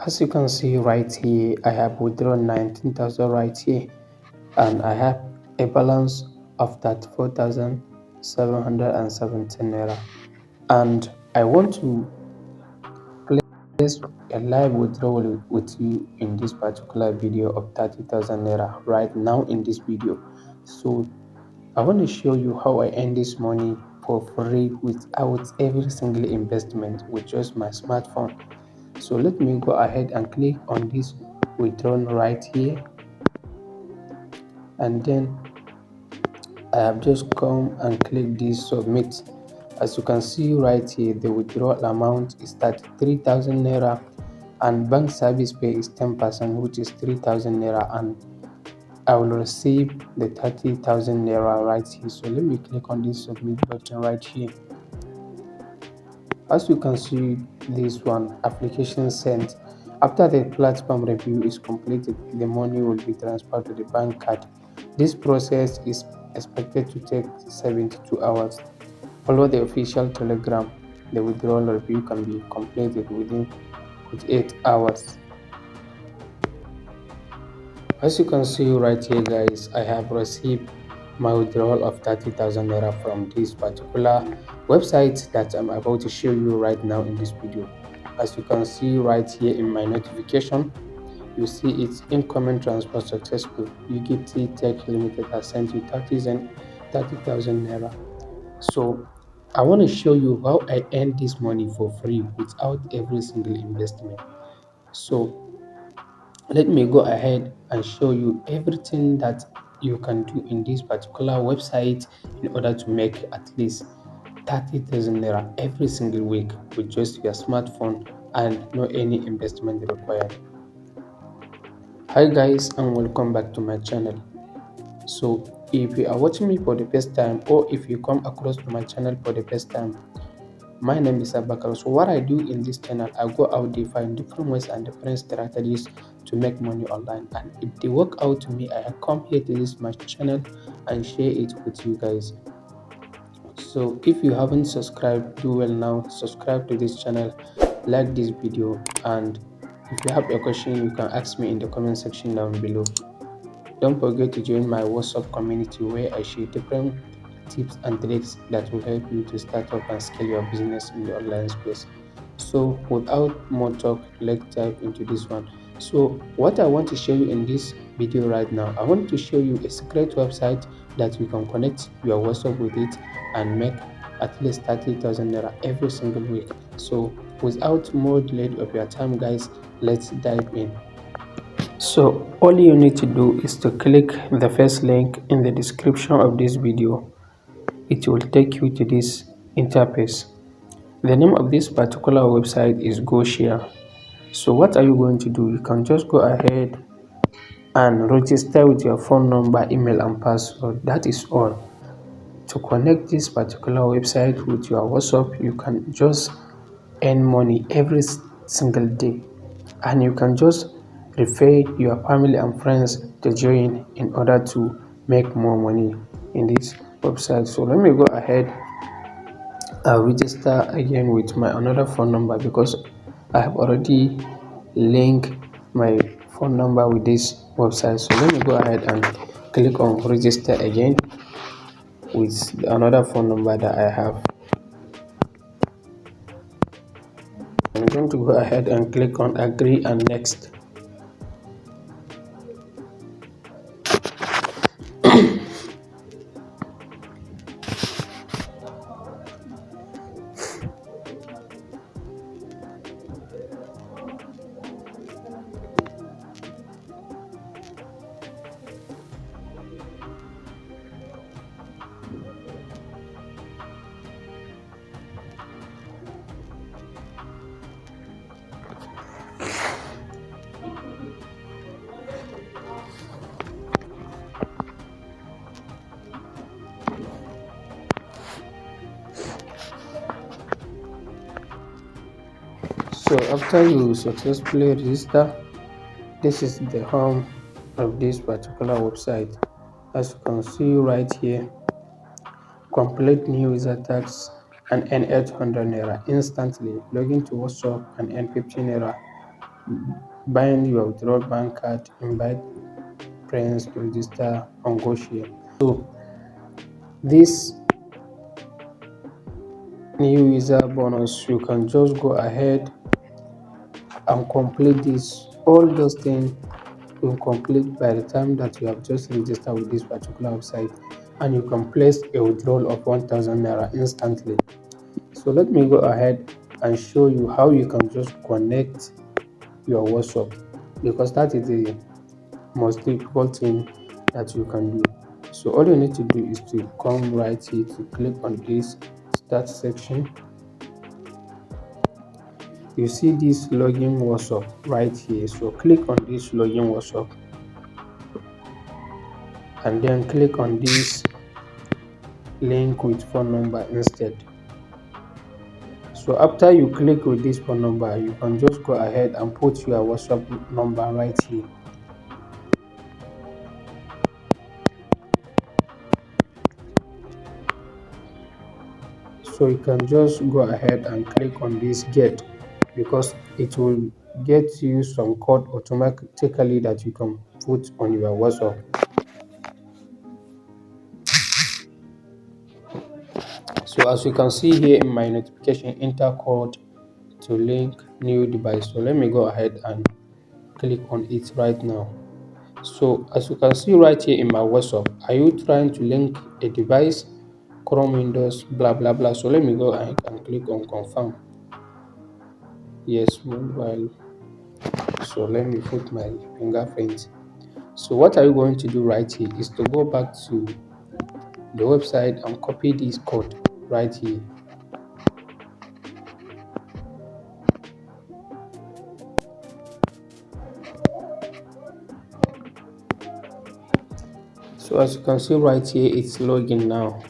As you can see right here, I have withdrawn 19,000 right here, and I have a balance of that 4,717 naira. And I want to place a live withdrawal with you in this particular video of 30,000 naira right now in this video. So I want to show you how I earn this money for free without every single investment with just my smartphone. So let me go ahead and click on this withdrawn right here, and then I have just come and click this submit. As you can see right here, the withdrawal amount is 33,000 naira, and bank service pay is 10%, which is 3,000 naira, and I will receive the 30,000 naira right here. So let me click on this submit button right here. As you can see, this one application sent. After the platform review is completed, the money will be transferred to the bank card. This process is expected to take 72 hours. Follow the official telegram. The withdrawal review can be completed within 48 hours. As you can see right here, guys, I have received my withdrawal of 30,000 naira from this particular website that I'm about to show you right now in this video. As you can see right here in my notification, you see it's incoming transfer successful. UGT Tech Limited has sent you 30,000 naira. So I want to show you how I earn this money for free without every single investment. So let me go ahead and show you everything that you can do in this particular website in order to make at least 30,000 naira every single week with just your smartphone and no any investment required. Hi guys, and welcome back to my channel. So if you are watching me for the first time, or if you come across to my channel for the first time, my name is Abakar. So what I do in this channel, I go out there, find different ways and different strategies to make money online, and if they work out to me, I come here to this my channel and share it with you guys. So if you haven't subscribed, do well now, subscribe to this channel, like this video, and if you have a question, you can ask me in the comment section down below. Don't forget to join my WhatsApp community where I share different tips and tricks that will help you to start up and scale your business in the online space. So without more talk, let's dive into this one. So what I want to show you in this video right now, I want to show you a secret website that you can connect your WhatsApp with it and make at least 30,000 naira every single week. So without more delay of your time, guys, let's dive in. So all you need to do is to click the first link in the description of this video. It will take you to this interface. The name of this particular website is GoShare. So what are you going to do? You can just go ahead and register with your phone number, email and password. That is all. To connect this particular website with your WhatsApp, you can just earn money every single day, and you can just refer your family and friends to join in order to make more money in this website. So let me go ahead and register again with my another phone number, because I have already linked my phone number with this website. So let me go ahead and click on register again with another phone number that I have. I'm going to go ahead and click on agree and next. So after you successfully register, this is the home of this particular website. As you can see right here, complete new user tax and earn 800 naira instantly. Log into WhatsApp and earn 50 naira bind your withdrawal bank card, invite friends to register, and go share. So this new user bonus, you can just go ahead and complete this. All those things will complete by the time that you have just registered with this particular website, and you can place a withdrawal of 1000 naira instantly. So let me go ahead and show you how you can just connect your WhatsApp, because that is the most difficult thing that you can do. So all you need to do is to come right here to click on this start section. You see this login WhatsApp right here, so click on this login WhatsApp and then click on this link with phone number instead. So after you click with this phone number, you can just go ahead and put your WhatsApp number right here. So you can just go ahead and click on this get, because it will get you some code automatically that you can put on your WhatsApp. So as you can see here in my notification, enter code to link new device. So let me go ahead and click on it right now. So as you can see right here in my WhatsApp, are you trying to link a device, Chrome, Windows, blah blah blah? So let me go ahead and click on confirm. Yes, mobile. So let me put my fingerprint. So what are you going to do right here is to go back to the website and copy this code right here. So as you can see right here, it's logging now.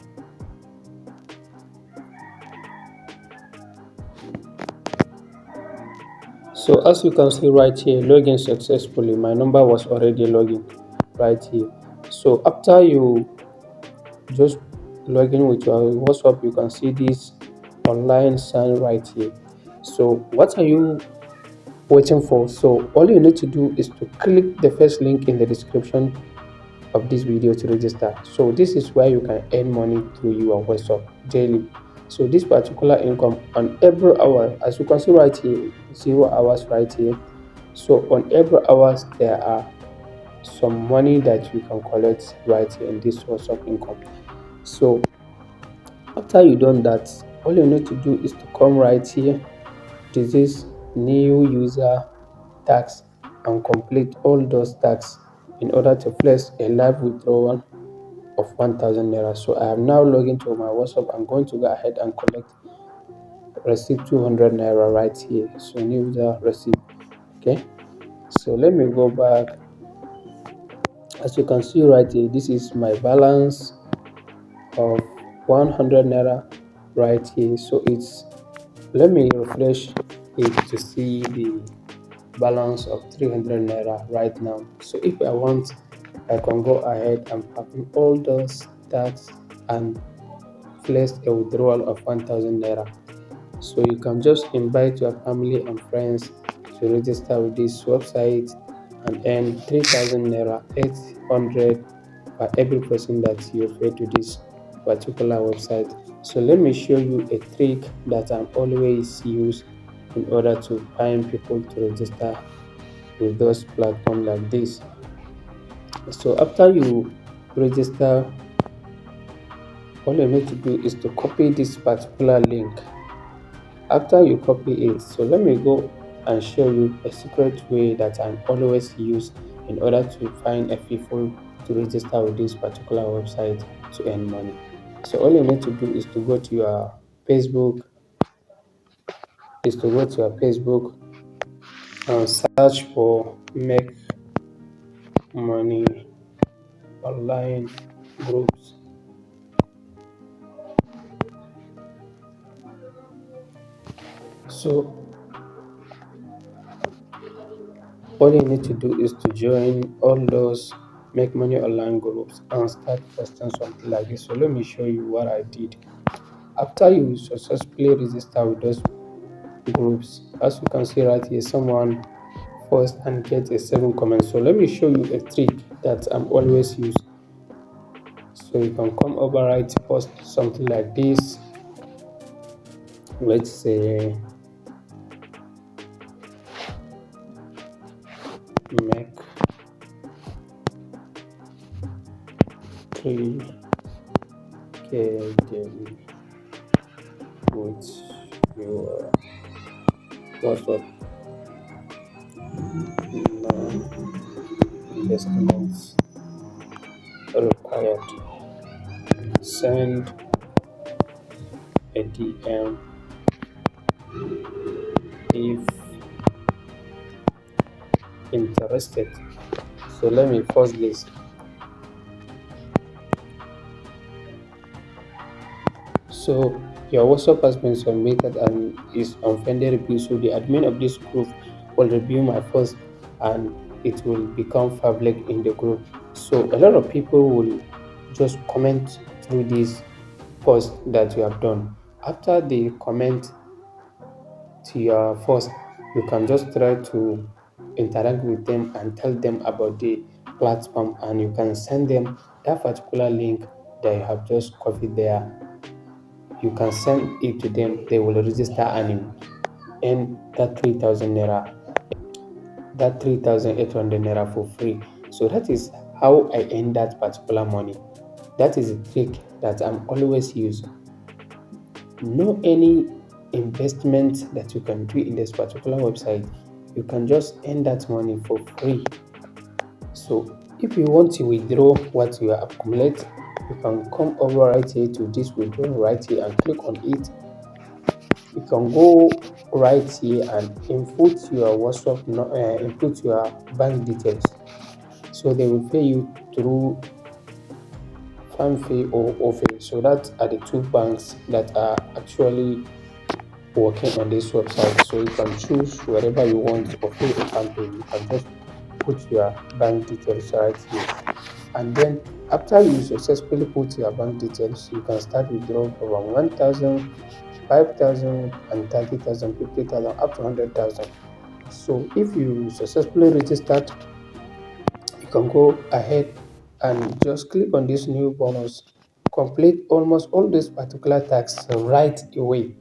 So as you can see right here, login successfully. My number was already logging right here. So after you just log in with your WhatsApp, you can see this online sign right here. So what are you waiting for? So all you need to do is to click the first link in the description of this video to register. So this is where you can earn money through your WhatsApp daily. So this particular income on every hour, as you can see right here, 0 hours right here. So on every hours there are some money that you can collect right here in this source of income. So after you done that, all you need to do is to come right here to this new user tax and complete all those tasks in order to place a live withdrawal of 1000 naira. So I am now logging to my WhatsApp. I'm going to go ahead and collect receipt 200 naira right here. So new user receipt. Okay, so let me go back. As you can see right here, this is my balance of 100 naira right here. So it's, let me refresh it to see the balance of 300 naira right now. So if I want, I can go ahead and perform all those tasks and place a withdrawal of 1000 naira. So you can just invite your family and friends to register with this website and earn 3000 naira, 800 for every person that you refer to this particular website. So let me show you a trick that I'm always use in order to find people to register with those platforms like this. So after you register, all you need to do is to copy this particular link. After you copy it, so let me go and show you a secret way that I always use in order to find a people to register with this particular website to earn money. So all you need to do is to go to your Facebook, and search for make money online groups. So all you need to do is to join all those make money online groups and start posting something like this. So let me show you what I did. After you successfully register with those groups, as you can see right here, someone first and get a 7 comments. So let me show you a trick that I'm always use. So you can come over, right, post something like this. Let's say make 3K daily with your WhatsApp investments required. Send a DM if interested. So let me pause this. So your WhatsApp has been submitted and is on friendly review. So the admin of this group will review my post and it will become public in the group. So a lot of people will just comment through this post that you have done. After they comment to your post, you can just try to interact with them and tell them about the platform, and you can send them that particular link that you have just copied there. You can send it to them, they will register and you earn that 3,000 naira, that 3,800 naira for free. So that is how I earn that particular money. That is a trick that I'm always using. No any investment that you can do in this particular website, you can just earn that money for free. So if you want to withdraw what you have accumulated, you can come over right here to this withdraw right here and click on it. You can go right here and input your WhatsApp, input your bank details. So they will pay you through FanFay or OFE. So that are the two banks that are actually working on this website. So you can choose wherever you want or pay or FanFay. You can just put your bank details right here. And then after you successfully put your bank details, you can start withdrawing from 1,000, 5,000, and 30,000, 50,000, up to 100,000. So if you successfully registered, you can go ahead and just click on this new bonus. Complete almost all these particular tasks right away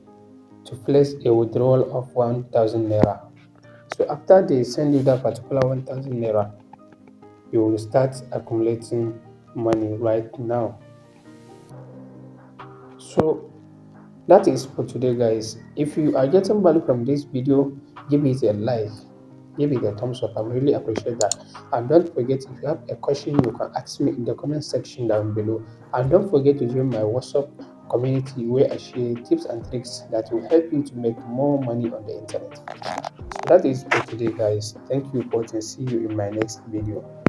to place a withdrawal of 1,000 naira. So after they send you that particular 1,000 naira, you will start accumulating money right now. So that is for today, guys. If you are getting value from this video, give it a like, give it a thumbs up. I really appreciate that. And don't forget, if you have a question, you can ask me in the comment section down below. And don't forget to join my WhatsApp community where I share tips and tricks that will help you to make more money on the internet. So that is for today, guys. Thank you for watching. See you in my next video.